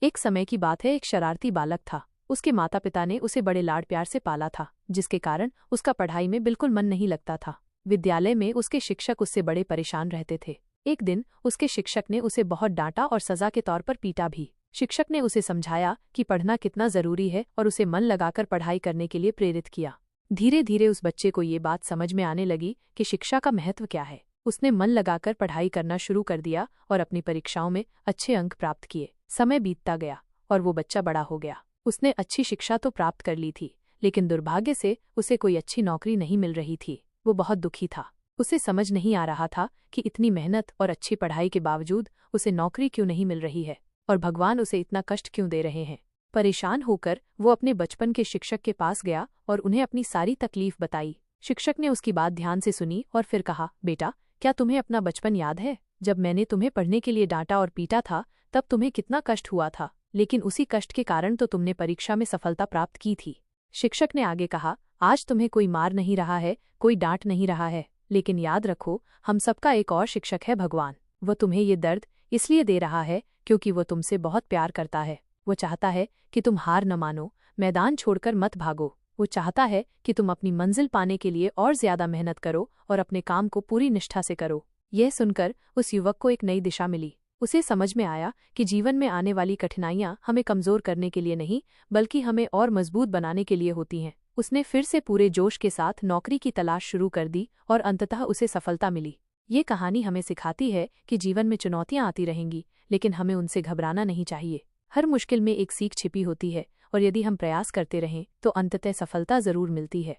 एक समय की बात है, एक शरारती बालक था। उसके माता पिता ने उसे बड़े लाड प्यार से पाला था, जिसके कारण उसका पढ़ाई में बिल्कुल मन नहीं लगता था। विद्यालय में उसके शिक्षक उससे बड़े परेशान रहते थे। एक दिन उसके शिक्षक ने उसे बहुत डांटा और सजा के तौर पर पीटा भी। शिक्षक ने उसे समझाया कि पढ़ना कितना जरूरी है और उसे मन लगाकर पढ़ाई करने के लिए प्रेरित किया। धीरे धीरे उस बच्चे को ये बात समझ में आने लगी कि शिक्षा का महत्व क्या है। उसने मन लगाकर पढ़ाई करना शुरू कर दिया और अपनी परीक्षाओं में अच्छे अंक प्राप्त किए। समय बीतता गया और वो बच्चा बड़ा हो गया। उसने अच्छी शिक्षा तो प्राप्त कर ली थी, लेकिन दुर्भाग्य से उसे कोई अच्छी नौकरी नहीं मिल रही थी। वो बहुत दुखी था। उसे समझ नहीं आ रहा था कि इतनी मेहनत और अच्छी पढ़ाई के बावजूद उसे नौकरी क्यों नहीं मिल रही है और भगवान उसे इतना कष्ट क्यों दे रहे हैं। परेशान होकर वो अपने बचपन के शिक्षक के पास गया और उन्हें अपनी सारी तकलीफ बताई। शिक्षक ने उसकी बात ध्यान से सुनी और फिर कहा, बेटा, क्या तुम्हें अपना बचपन याद है? जब मैंने तुम्हें पढ़ने के लिए डांटा और पीटा था तब तुम्हें कितना कष्ट हुआ था, लेकिन उसी कष्ट के कारण तो तुमने परीक्षा में सफलता प्राप्त की थी। शिक्षक ने आगे कहा, आज तुम्हें कोई मार नहीं रहा है, कोई डांट नहीं रहा है, लेकिन याद रखो, हम सबका एक और शिक्षक है, भगवान। वो तुम्हें ये दर्द इसलिए दे रहा है क्योंकि वो तुमसे बहुत प्यार करता है। वो चाहता है कि तुम हार न मानो, मैदान छोड़कर मत भागो। वो चाहता है कि तुम अपनी मंजिल पाने के लिए और ज्यादा मेहनत करो और अपने काम को पूरी निष्ठा से करो। यह सुनकर उस युवक को एक नई दिशा मिली। उसे समझ में आया कि जीवन में आने वाली कठिनाइयां हमें कमजोर करने के लिए नहीं, बल्कि हमें और मजबूत बनाने के लिए होती हैं। उसने फिर से पूरे जोश के साथ नौकरी की तलाश शुरू कर दी और अंततः उसे सफलता मिली। ये कहानी हमें सिखाती है कि जीवन में चुनौतियां आती रहेंगी, लेकिन हमें उनसे घबराना नहीं चाहिए। हर मुश्किल में एक सीख छिपी होती है और यदि हम प्रयास करते रहें तो अंततः सफलता जरूर मिलती है।